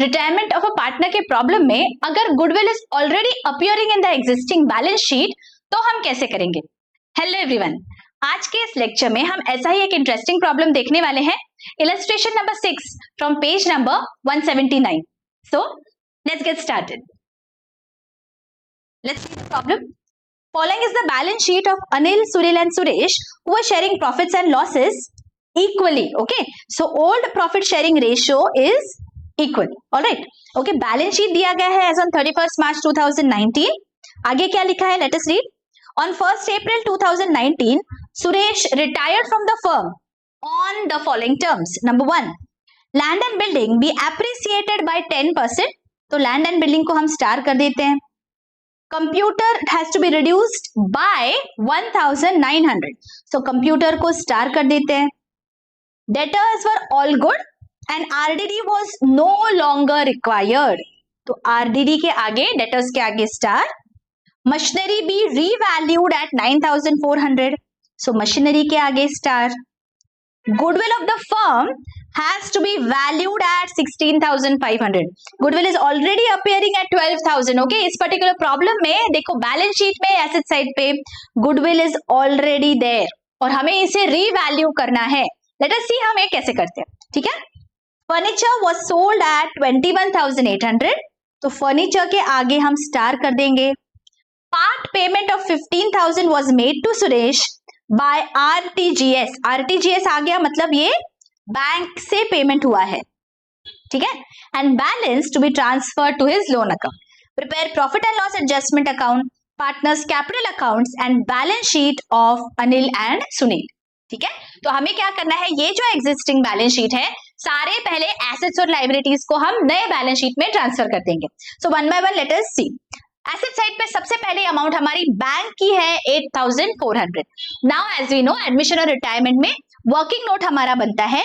Retirement of a partner के problem में अगर goodwill is already appearing in the existing balance sheet तो हम कैसे करेंगे? हेलो एवरीवन, आज के इस लेक्चर में हम ऐसा ही एक इंटरेस्टिंग प्रॉब्लम देखने वाले हैं। Illustration number 6 from page number 179. So let's get started. Let's see the problem. Following is the balance sheet of Anil, Sunil and Suresh who are sharing profits and losses equally. Okay, so old profit sharing ratio is equal. All right. Okay, balance sheet दिया गया है as on 31st March 2019. आगे क्या लिखा है? Let us read. On 1st April 2019, Suresh retired from the firm on the following terms. Number 1, land and building be appreciated by 10%. तो land and building को हम स्टार कर देते हैं. Computer has to be reduced by 1900. So computer को star कर देते हैं. Debtors were all good and RDD was no longer required. तो RDD के आगे, debtors के आगे star. Machinery be revalued at 9400. So machinery के आगे star. Goodwill of the firm has to be valued at 16,500. Goodwill is already appearing at 12,000. Okay, इस particular problem में देखो बैलेंस शीट में एसेट साइड पे Goodwill is already there और हमें इसे रीवैल्यू करना है. Let us see हम ये कैसे करते हैं. ठीक है. Furniture was sold at 21,800. तो फर्नीचर के आगे हम स्टार कर देंगे. Part payment of 15,000 was made to Suresh by RTGS. RTGS आ गया मतलब ये बैंक से पेमेंट हुआ है. ठीक है. And balance to be transfer to his loan account. Prepare profit and loss adjustment account, partners capital accounts and balance sheet of Anil and Sunil. ठीक है. तो हमें क्या करना है, ये जो एग्जिस्टिंग बैलेंस शीट है सारे पहले एसेट्स और लाइबिलिटीज को हम नए बैलेंस शीट में ट्रांसफर कर देंगे. So one by one let us see. Asset side पे सबसे पहले अमाउंट हमारी बैंक की है 8400. Now as we know admission और रिटायरमेंट में वर्किंग नोट हमारा बनता है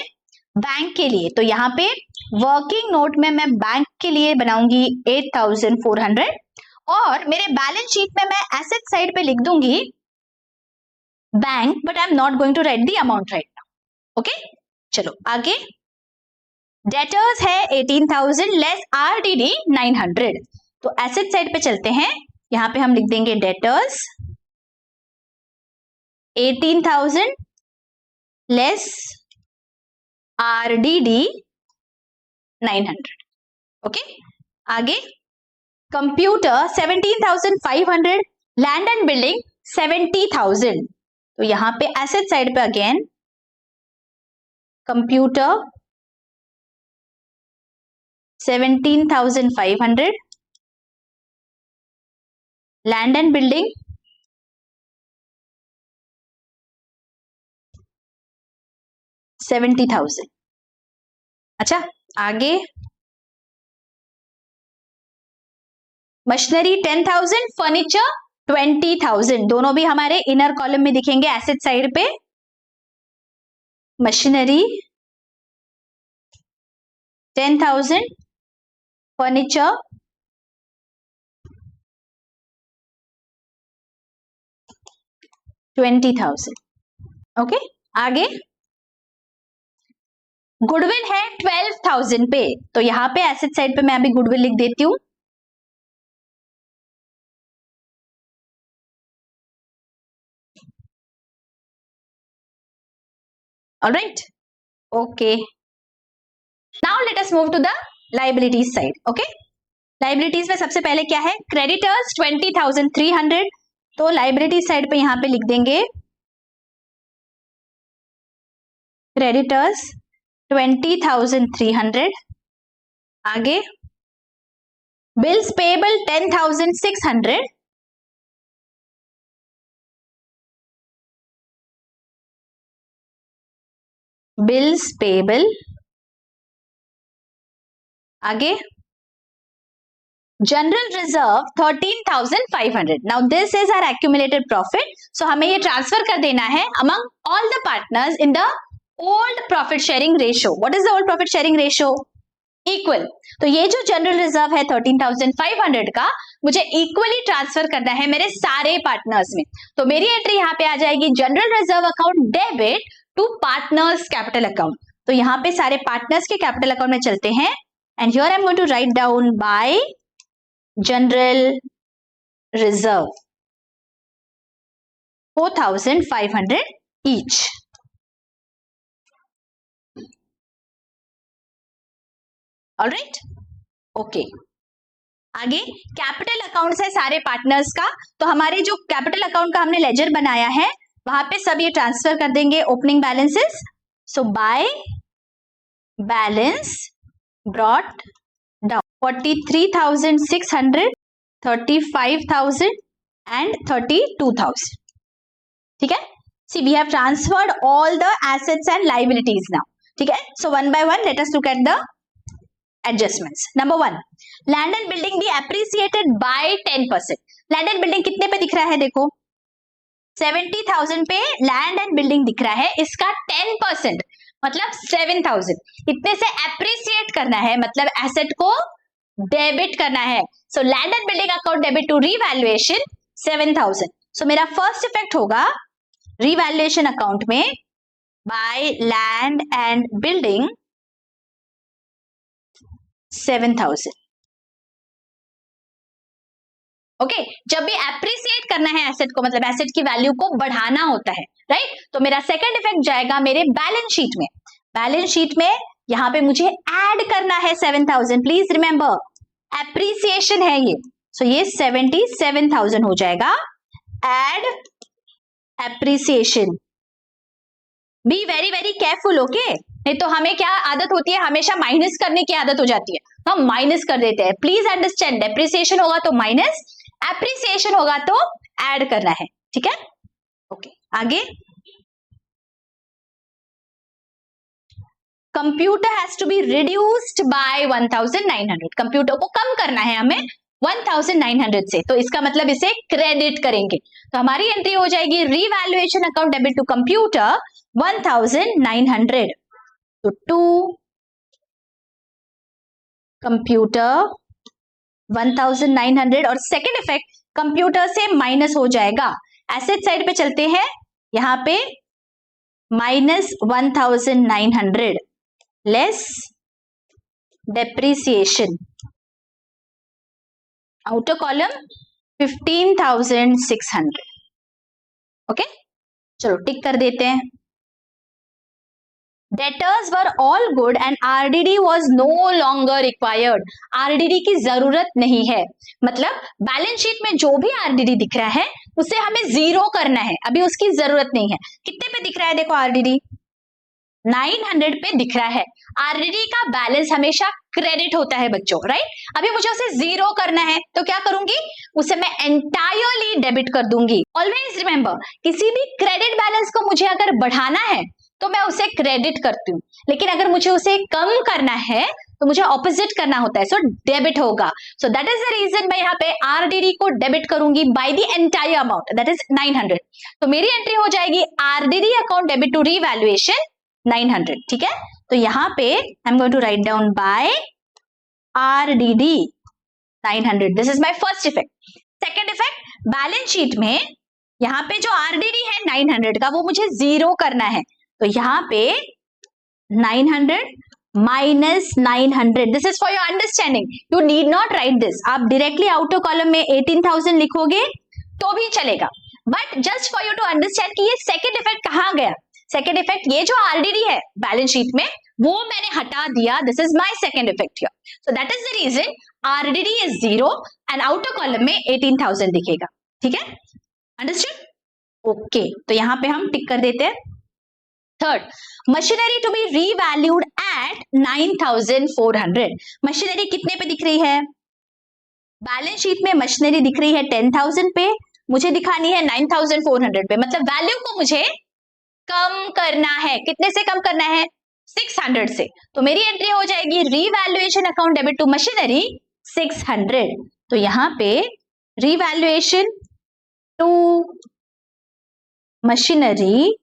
बैंक के लिए. तो यहाँ पे वर्किंग नोट में मैं बैंक के लिए बनाऊंगी 8400 और मेरे बैलेंस शीट में मैं एसेट साइड पे लिख दूंगी bank, but I am not going to write the amount right now. Okay, चलो आगे. डेटर्स है 18,000 लेस RDD 900. तो एसेट साइड पे चलते हैं. यहां पे हम लिख देंगे डेटर्स 18,000 लेस RDD 900. ओके, आगे. Computer 17,500, land and building 70,000. तो यहां पे एसेट साइड पे again computer 17,500, land and building 70,000. अच्छा, आगे. Machinery 10,000, furniture 20,000. दोनों भी हमारे इनर कॉलम में दिखेंगे एसेट साइड पे. Machinery 10,000, furniture 20,000. ओके, आगे. गुडविल है 12,000 पे. तो यहां पे एसेट साइड पे मैं अभी गुडविल लिख देती हूं. Alright, okay. Now let us move to the liabilities side. Okay, liabilities में सबसे पहले क्या है, क्रेडिटर्स 20,300. तो लाइबिलिटीज साइड पे यहां पे लिख देंगे क्रेडिटर्स 20,300. आगे. Bills payable 10,600. Bills payable. आगे. General reserve 13,500. Now this is our accumulated profit. So हमें ये ट्रांसफर कर देना है among all the partners in the old profit sharing ratio. What is the old profit sharing ratio? Equal. तो ये जो general reserve है 13,500 का मुझे इक्वली ट्रांसफर करना है मेरे सारे पार्टनर्स में. तो मेरी एंट्री यहाँ पे आ जाएगी general reserve account debit to partners capital account. तो यहाँ पे सारे पार्टनर्स के कैपिटल अकाउंट में चलते हैं. and here I'm going to write down by general reserve 4,500 each. All right? Okay. आगे कैपिटल अकाउंट्स है सारे पार्टनर्स का, तो हमारे जो कैपिटल अकाउंट का हमने लेजर बनाया है वहां पे सब ये ट्रांसफर कर देंगे opening balances. So by balance brought down 43,600, 35,000 and 32,000. ठीक है. See we have transferred all the assets and liabilities now. ठीक है. So one by one let us look at the adjustments. Number 1, land and building be appreciated by 10%. land and building कितने पे दिख रहा है? देखो 70,000 पे land and building दिख रहा है, इसका 10% मतलब 7,000 इतने से appreciate करना है, मतलब asset को डेबिट करना है. so land and building account debit to revaluation 7,000. so मेरा first effect होगा revaluation account में by land and building 7,000. Okay. जब भी एप्रिसिएट करना है एसेट को, मतलब एसेट की वैल्यू को बढ़ाना होता है, राइट? तो मेरा सेकंड इफेक्ट जाएगा मेरे बैलेंस शीट में. बैलेंस शीट में यहां पे मुझे ऐड करना है 7,000. प्लीज रिमेंबर एप्रिसिएशन है ये. सो ये 77,000 हो जाएगा. Add appreciation. Be very very careful. Okay. नहीं तो हमें क्या आदत होती है, हमेशा माइनस करने की आदत हो जाती है, हम माइनस कर देते हैं. प्लीज अंडरस्टैंड, डेप्रिसिएशन होगा तो माइनस, एप्रिसिएशन होगा तो ऐड करना है. ठीक है. ओके. आगे computer has to be reduced by 1,900. Computer को कम करना है हमें 1,900 से, तो इसका मतलब इसे क्रेडिट करेंगे. तो हमारी एंट्री हो जाएगी revaluation account debit to computer 1,900. तो टू कंप्यूटर 1,900 और सेकेंड इफेक्ट कंप्यूटर से माइनस हो जाएगा. एसेट साइड पे चलते हैं, यहां पे -1,900 less depreciation. Outer column 15,600. Okay. चलो टिक कर देते हैं. Debtors were all good and RDD was no longer required. RDD की जरूरत नहीं है, मतलब बैलेंस शीट में जो भी RDD दिख रहा है उसे हमें जीरो करना है, अभी उसकी जरूरत नहीं है. कितने पे दिख रहा है? देखो RDD 900 पे दिख रहा है. RDD का बैलेंस हमेशा क्रेडिट होता है बच्चों, राइट? अभी मुझे उसे जीरो करना है तो क्या करूंगी? उसे मैं एंटायरली डेबिट कर दूंगी. ऑलवेज रिमेंबर, किसी भी क्रेडिट बैलेंस को मुझे अगर बढ़ाना है तो मैं उसे क्रेडिट करती हूँ, लेकिन अगर मुझे उसे कम करना है तो मुझे ऑपोजिट करना होता है. सो डेबिट होगा. So that is the reason मैं यहाँ पे आरडीडी को डेबिट करूंगी by the entire amount, that is 900. तो मेरी एंट्री हो जाएगी RDD account debit to revaluation 900. ठीक है. तो यहाँ पे I am going to write down by RDD 900. This is my first effect. Second effect, balance sheet में यहाँ पे जो आरडीडी है 900 का वो मुझे जीरो करना है. तो यहाँ पे 900 minus 900. This is for your understanding, you need not write this. आप डायरेक्टली आउटर कॉलम में 18,000 लिखोगे तो भी चलेगा, but just for you to understand कि ये सेकेंड इफेक्ट कहाँ गया. सेकेंड इफेक्ट, ये जो आरडीडी है बैलेंस शीट में वो मैंने हटा दिया. This is my second effect here. So that is the reason RDD is zero and outer column में 18,000 दिखेगा. ठीक है. अंडरस्टूड. ओके. तो यहाँ पे हम टिक कर देते हैं. Third, machinery to be revalued at 9,400. Machinery कितने पे दिख रही है? बैलेंस शीट में मशीनरी दिख रही है 10,000 पे, मुझे दिखानी है 9,400 पे, मतलब वैल्यू को मुझे कम करना है. कितने से कम करना है? 600 से. तो मेरी एंट्री हो जाएगी revaluation account debit to machinery 600. तो यहां पे रीवैल्यूएशन टू मशीनरी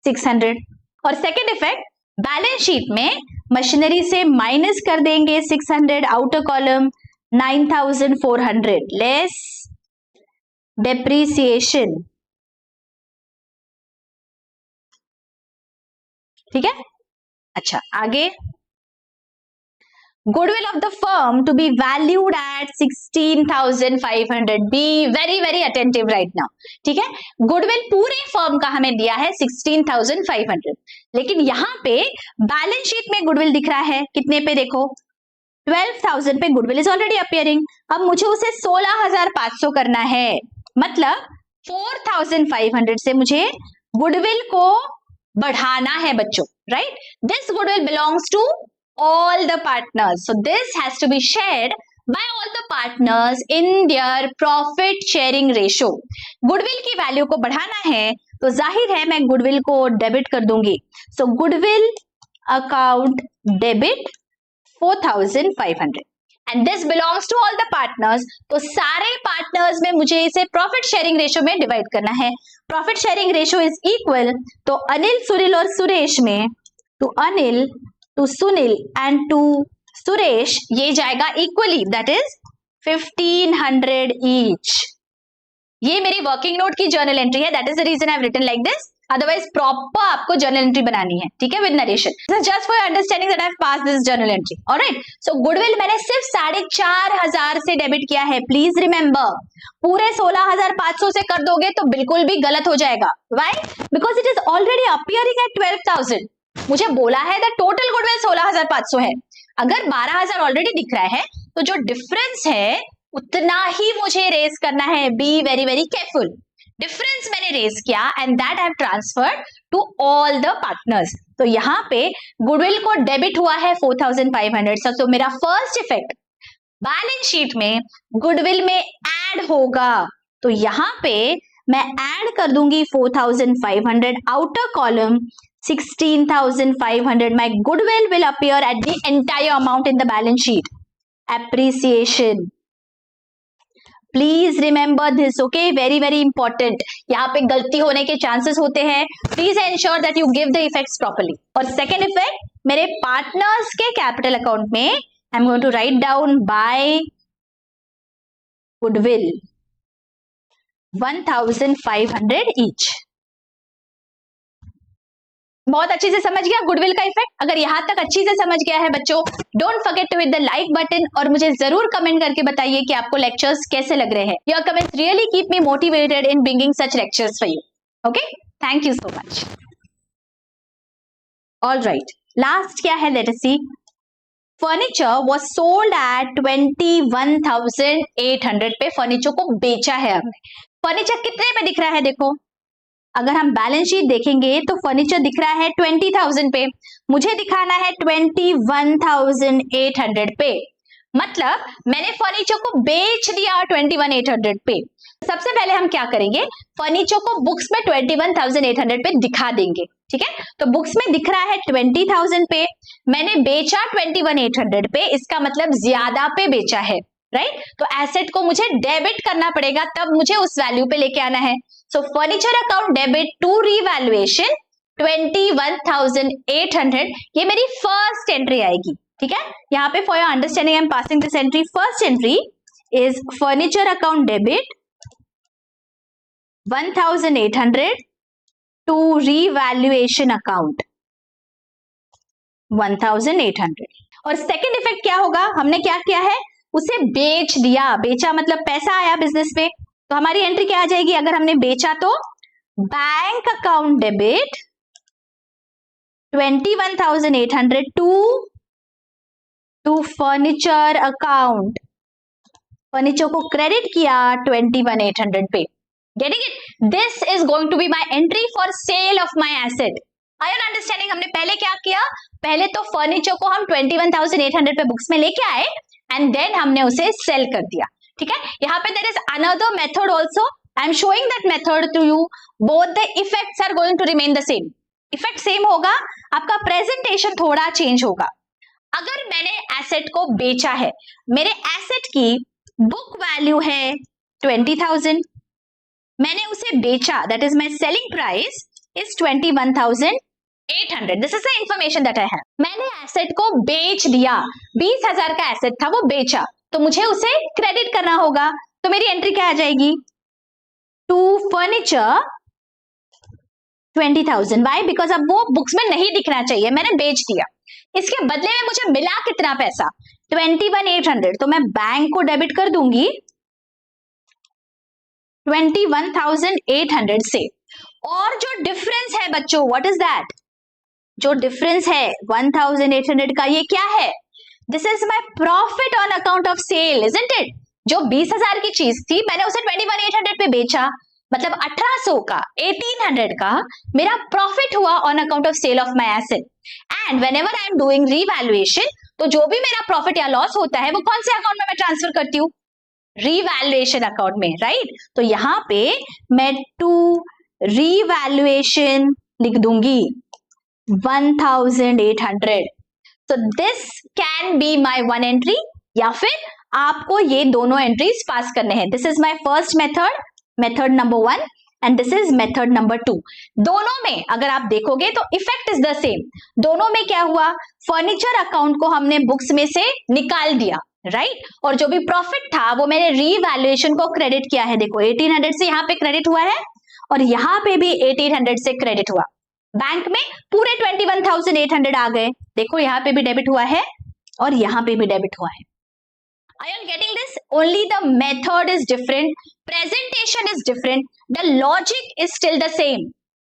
600. और सेकेंड इफेक्ट, बैलेंस शीट में मशीनरी से माइनस कर देंगे 600, आउटर कॉलम 9,400 लेस डेप्रिसिएशन. ठीक है. अच्छा, आगे goodwill of the firm to be valued at 16,500. Be very very attentive right now. ठीक है, goodwill पूरे फर्म का हमें दिया है 16,500, लेकिन यहाँ पे बैलेंस शीट में goodwill दिख रहा है कितने पे, देखो 12,000 पे goodwill is already appearing. अब मुझे उसे 16,500 करना है, मतलब 4,500 से मुझे goodwill को बढ़ाना है बच्चों, right? This goodwill belongs to all the partners, so this has to be shared by all the partners in their profit sharing ratio. Goodwill की वैल्यू को बढ़ाना है तो जाहिर है मैं goodwill को डेबिट कर दूंगी. So goodwill account debit 4,500 and this belongs to all the partners. तो सारे पार्टनर्स में मुझे इसे प्रॉफिट शेयरिंग रेशियो में डिवाइड करना है. Profit sharing ratio is equal, तो अनिल, सुनील और सुरेश में to Anil, to Sunil and to Suresh ये जाएगा इक्वली, दैट इज 1,500 ईच. ये मेरी वर्किंग नोट की जर्नल एंट्री है, that is the reason I have written like this. Otherwise proper आपको जर्नल एंट्री बनानी है, ठीक है, with narration. Just for understanding that I have passed this journal entry. Alright, so goodwill मैंने सिर्फ 4,500 से डेबिट किया है. प्लीज रिमेंबर, पूरे 16,500 से कर दोगे तो बिल्कुल भी गलत हो जाएगा. Why? Because it is already appearing at 12,000. मुझे बोला है द टोटल गुडविल 16,500 है. अगर 12,000 ऑलरेडी दिख रहा है तो जो डिफरेंस है उतना ही मुझे रेज करना है. Be very very careful. Difference मैंने रेज किया and that I have transferred to all the partners. तो यहाँ पे गुडविल को डेबिट हुआ है 4,500. तो मेरा फर्स्ट इफेक्ट बैलेंस शीट में गुडविल में ऐड होगा. तो यहाँ पे मैं ऐड कर दूंगी 4,500, outer column 16,500. My goodwill will appear at the entire amount in the balance sheet. Appreciation. Please remember this, okay? Very very important. यहाँ पे गलती होने के chances होते हैं. Please ensure that you give the effects properly. और second effect, मेरे partners के capital account में I'm going to write down by goodwill 1,500 each. बहुत अच्छे से समझ गया गुडविल का इफेक्ट? अगर यहाँ तक अच्छी से समझ गया है बच्चों, don't forget to hit the like button और मुझे जरूर कमेंट करके बताइए कि आपको लेक्चर्स कैसे लग रहे हैं. Your comments really keep me motivated in bringing such lectures for you. Okay, thank you so much. All right, last क्या है, let us see. Furniture was sold at 21,800 पे फर्नीचर को बेचा है हमने. फर्नीचर कितने में दिख रहा है? देखो, अगर हम बैलेंस शीट देखेंगे तो फर्नीचर दिख रहा है 20,000 पे, मुझे दिखाना है 21,800 पे. मतलब मैंने फर्नीचर को बेच दिया 21,800 पे. सबसे पहले हम क्या करेंगे, फर्नीचर को बुक्स में 21,800 पे दिखा देंगे. ठीक है, तो बुक्स में दिख रहा है 20,000 पे, मैंने बेचा 21,800 पे, इसका मतलब ज्यादा पे बेचा है, राइट? तो एसेट को मुझे डेबिट करना पड़ेगा, तब मुझे उस वैल्यू पे लेके आना है. So furniture account debit to revaluation 21,800, ये मेरी फर्स्ट एंट्री आएगी. ठीक है, यहाँ पे for your understanding I am passing this entry. First entry is furniture account debit 1,800 to revaluation account 1,800. और सेकेंड इफेक्ट क्या होगा, हमने क्या किया है, उसे बेच दिया. बेचा मतलब पैसा आया बिजनेस में, तो हमारी एंट्री क्या आ जाएगी अगर हमने बेचा तो? Bank account debit 21,800 to furniture account. Furniture को क्रेडिट किया 21,800 पे. Getting it? This is going to be my entry for sale of my asset. I am understanding. हमने पहले क्या किया, पहले तो फर्नीचर को हम 21,800 पे बुक्स में लेके आए एंड देन हमने उसे सेल कर दिया. ठीक है, यहाँ पे there is another method also. I am showing that method to you. Both the effects are going to remain the same. Effect same होगा, आपका प्रेजेंटेशन थोड़ा चेंज होगा. अगर मैंने एसेट को बेचा है, मेरे एसेट की बुक वैल्यू है 20,000, मैंने उसे बेचा, that is my selling price is 21,800. This is the information that I have. मैंने एसेट को बेच दिया, 20,000 का एसेट था, वो बेचा, तो मुझे उसे क्रेडिट करना होगा. तो मेरी एंट्री क्या आ जाएगी, टू फर्नीचर 20,000. Why? Because अब वो बुक्स में नहीं दिखना चाहिए, मैंने बेच दिया. इसके बदले में मुझे मिला कितना पैसा? 21,800. तो मैं बैंक को डेबिट कर दूंगी 21,800 से. और जो डिफरेंस है बच्चों, व्हाट इज दैट? जो डिफरेंस है 1,800 का, ये क्या है? This is my profit on account of sale, isn't it? जो 20,000 की चीज थी, मैंने उसे 21,800 पे बेचा, मतलब 1800 का, 1800 का मेरा प्रॉफिट हुआ on account of sale of my asset. And whenever I am doing revaluation, तो जो भी मेरा प्रॉफिट या लॉस होता है वो कौन से अकाउंट में मैं ट्रांसफर करती हूँ? रीवैल्यूएशन अकाउंट में, राइट? तो यहाँ पे मैं टू रीवैल्यूएशन लिख दूंगी 1,800. So this can be my one entry, या फिर आपको ये दोनों एंट्रीज पास करने हैं. This is my first method, method number 1, and this is method number 2. दोनों में अगर आप देखोगे तो इफेक्ट इज द सेम. दोनों में क्या हुआ? फर्नीचर अकाउंट को हमने बुक्स में से निकाल दिया, राइट? और जो भी प्रॉफिट था वो मैंने रीवैल्यूएशन को क्रेडिट किया है. देखो 1800 से यहाँ पे क्रेडिट हुआ है और यहाँ पे भी 1800 से क्रेडिट हुआ. बैंक में पूरे 21,800 आ गए. देखो यहाँ पे भी डेबिट हुआ है और यहाँ पे भी डेबिट हुआ है. Are you getting this? Only the method is different, presentation is different, the logic is still the same.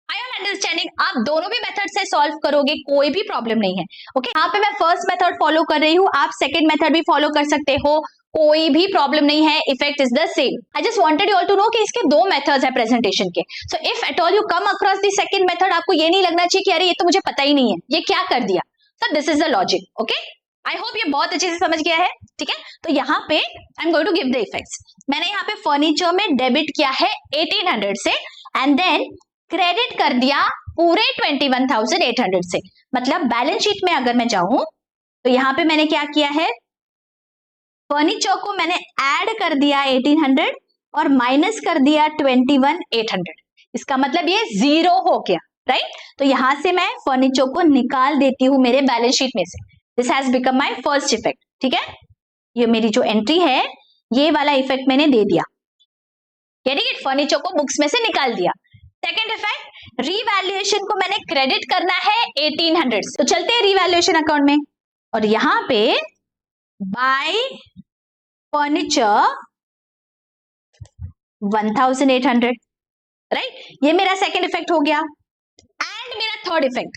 Are you understanding? आप दोनों भी मेथड से सॉल्व करोगे, कोई भी प्रॉब्लम नहीं है. ओके, यहाँ पे मैं फर्स्ट मेथड फॉलो कर रही हूँ, आप सेकंड मेथड भी फॉलो कर सकते हो, कोई भी प्रॉब्लम नहीं है. Effect is the same. I just wanted you all to know कि इसके दो मेथड्स है प्रेजेंटेशन के. So if at all you come across the second method, आपको ये नहीं लगना चाहिए कि अरे ये तो मुझे पता ही नहीं है, ये क्या कर दिया. So this is the logic. Okay, I hope ये बहुत अच्छे से समझ गया है. ठीक है, तो यहाँ पे I am going to give the effects. मैंने यहाँ पे फर्नीचर में डेबिट किया है 1800 से एंड देन क्रेडिट कर दिया पूरे 21,800 से. मतलब बैलेंस शीट में अगर मैं जाऊं तो यहाँ पे मैंने क्या किया है? फर्नीचर को मैंने ऐड कर दिया 1800 और माइनस कर दिया 21,800. इसका मतलब ये जीरो हो गया, राइट? तो यहां से मैं फर्नीचर को निकाल देती हूं मेरे बैलेंस शीट में से. This has become my first effect. ठीक है, ये मेरी जो एंट्री है ये वाला इफेक्ट मैंने दे दिया. Getting it? फर्नीचर को बुक्स में से निकाल दिया. सेकेंड इफेक्ट, रीवैल्यूएशन को मैंने क्रेडिट करना है 1800. तो चलते हैं रीवैल्यूएशन अकाउंट में और यहां पे बाय फर्नीचर 1,800, राइट? ये मेरा सेकेंड इफेक्ट हो गया. एंड मेरा थर्ड इफेक्ट,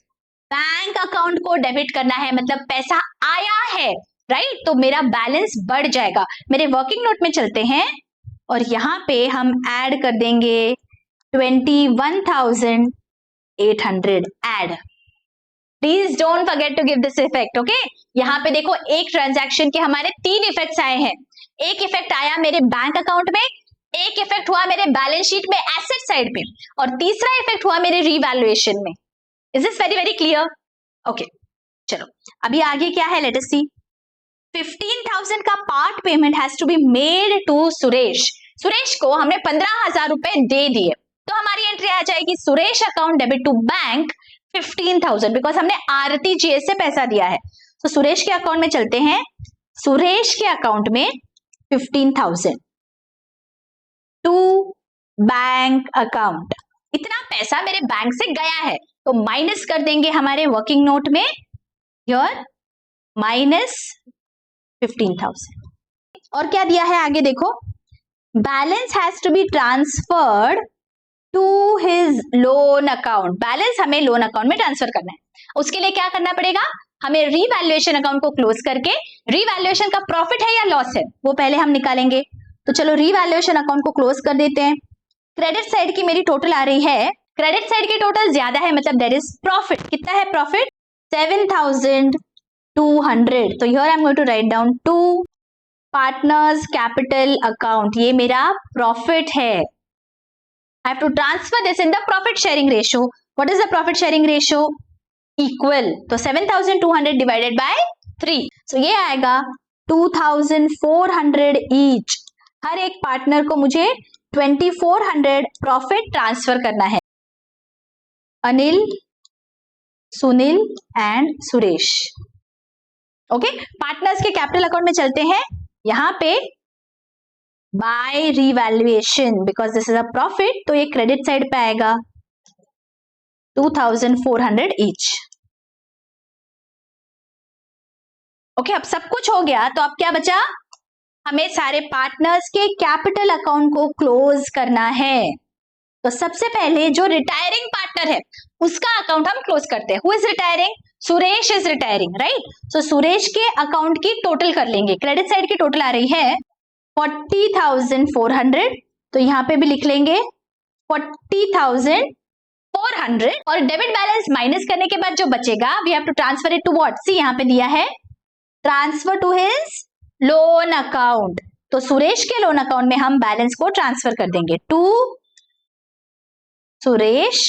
बैंक अकाउंट को डेबिट करना है, मतलब पैसा आया है, राइट? तो मेरा बैलेंस बढ़ जाएगा. मेरे वर्किंग नोट में चलते हैं और यहाँ पे हम ऐड कर देंगे 21,800 add. Please don't forget to give this effect. Okay, यहाँ पे देखो एक ट्रांजैक्शन के हमारे 3 इफेक्ट्स आए हैं. एक इफेक्ट आया मेरे बैंक अकाउंट में, एक इफेक्ट हुआ मेरे बैलेंस शीट में एसेट साइड पे, और तीसरा इफेक्ट हुआ मेरे रीवैल्यूएशन में. Is this very very clear? Okay, चलो अभी आगे क्या है, लेट अस सी. 15,000 का part payment has to be made to Suresh. Suresh को हमने 15,000 रुपए दे दिए, तो हमारी एंट्री आ जाएगी Suresh account debit to bank 15,000, because हमने आरटीजीएस से पैसा दिया है. तो सुरेश के अकाउंट में चलते हैं. सुरेश के अकाउंट में 15,000 टू बैंक अकाउंट. इतना पैसा मेरे बैंक से गया है, तो माइनस कर देंगे हमारे वर्किंग नोट में, हियर माइनस 15,000. और क्या दिया है आगे देखो, balance has to be transferred to his loan account. Balance हमें लोन अकाउंट में ट्रांसफर करना है. उसके लिए क्या करना पड़ेगा? हमें रीवैल्यूएशन अकाउंट को क्लोज करके रीवैल्यूएशन का प्रॉफिट है या लॉस है वो पहले हम निकालेंगे. तो चलो रीवैल्यूएशन अकाउंट को क्लोज कर देते हैं. क्रेडिट साइड की मेरी टोटल आ रही है, क्रेडिट साइड की टोटल ज्यादा है, मतलब देयर इज प्रॉफिट. कितना है प्रॉफिट? 7,200. तो here I am going to write down to partners capital account. ये मेरा प्रॉफिट है. I have to transfer this in the profit sharing ratio. What is the profit sharing ratio? Equal. तो 7,200 divided by 3. So ये आएगा 2,400 each. हर एक partner को मुझे 2,400 profit transfer करना है. Anil, Sunil and Suresh. Okay, partners के कैपिटल अकाउंट में चलते हैं. यहाँ पे by revaluation, because this is a profit, तो ये क्रेडिट साइड पे आएगा. 2,400 each. ओके, अब सब कुछ हो गया तो अब क्या बचा, हमें सारे पार्टनर्स के कैपिटल अकाउंट को क्लोज करना है। तो सबसे पहले जो रिटायरिंग पार्टनर है उसका अकाउंट हम क्लोज करते हैं। Who is retiring? Suresh is retiring, right? So Suresh के अकाउंट की टोटल कर लेंगे। क्रेडिट साइड की टोटल आ रही है 40,400, तो यहां पे भी लिख लेंगे 40,400, और डेबिट बैलेंस माइनस करने के बाद जो बचेगा we have to transfer it to what? See यहां पे दिया है transfer to his loan account. तो सुरेश के लोन अकाउंट में हम बैलेंस को ट्रांसफर कर देंगे to Suresh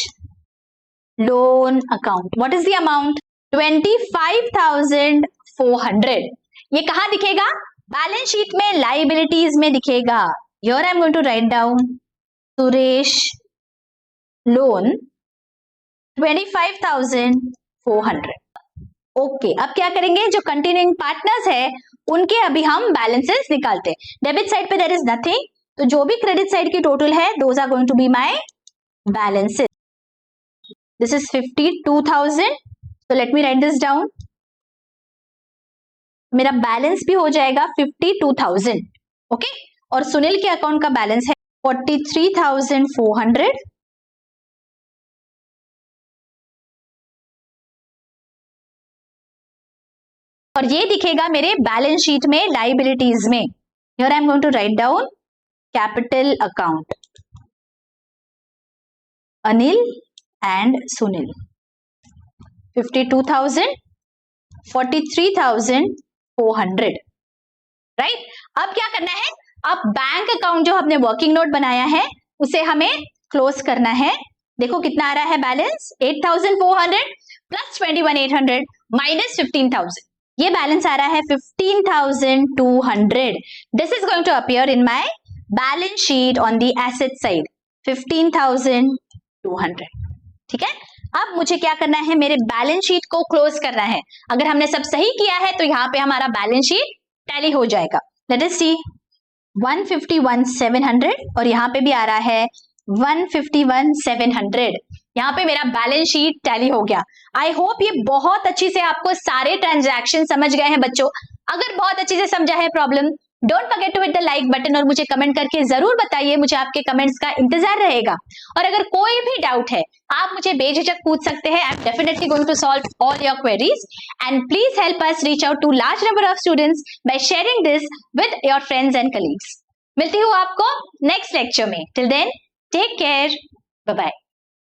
loan account. What is the amount? 25,400। ये कहां दिखेगा? बैलेंस शीट में लाइबिलिटीज में दिखेगा। Here I am going to write down Suresh loan 25,400। Okay, अब क्या करेंगे, जो कंटिन्यूइंग पार्टनर्स है उनके अभी हम बैलेंसेस निकालते हैं। डेबिट साइड पे देयर इज नथिंग, तो जो भी क्रेडिट साइड की टोटल है those are going to be my balances. This is 52,000, so let me write this down. मेरा बैलेंस भी हो जाएगा 52,000, ओके? और सुनील के अकाउंट का बैलेंस है 43,400, और ये दिखेगा मेरे बैलेंस शीट में लाइबिलिटीज में। Here I am going to write down capital account Anil and Sunil 52,000, 43,400, right? अब क्या करना है, अब बैंक अकाउंट जो हमने वर्किंग नोट बनाया है उसे हमें क्लोज करना है। देखो कितना आ रहा है बैलेंस, 8,400 प्लस 21,800 माइनस 15,000, ये बैलेंस आ रहा है 15,200. This is going to appear in my balance sheet on the asset side 15,200. ठीक है, अब मुझे क्या करना है, मेरे बैलेंस शीट को क्लोज करना है। अगर हमने सब सही किया है तो यहाँ पे हमारा बैलेंस शीट टैली हो जाएगा। लेट अस सी 151,700 और यहाँ पे भी आ रहा है 151,700। यहाँ पे मेरा बैलेंस शीट टैली हो गया। आई होप ये बहुत अच्छी से आपको सारे ट्रांजैक्शन समझ गए हैं बच्चों। अगर बहुत अच्छे से समझा है problem, don't forget to hit the like button और मुझे कमेंट करके जरूर बताइए, मुझे आपके कमेंट्स का इंतजार रहेगा। और अगर कोई भी डाउट है आप मुझे बेझिझक पूछ सकते हैं। I am definitely going to solve all your queries and please help us reach out to large number of students by sharing this with your friends and colleagues. मिलती हूँ आपको नेक्स्ट लेक्चर में। Till then take care, bye bye.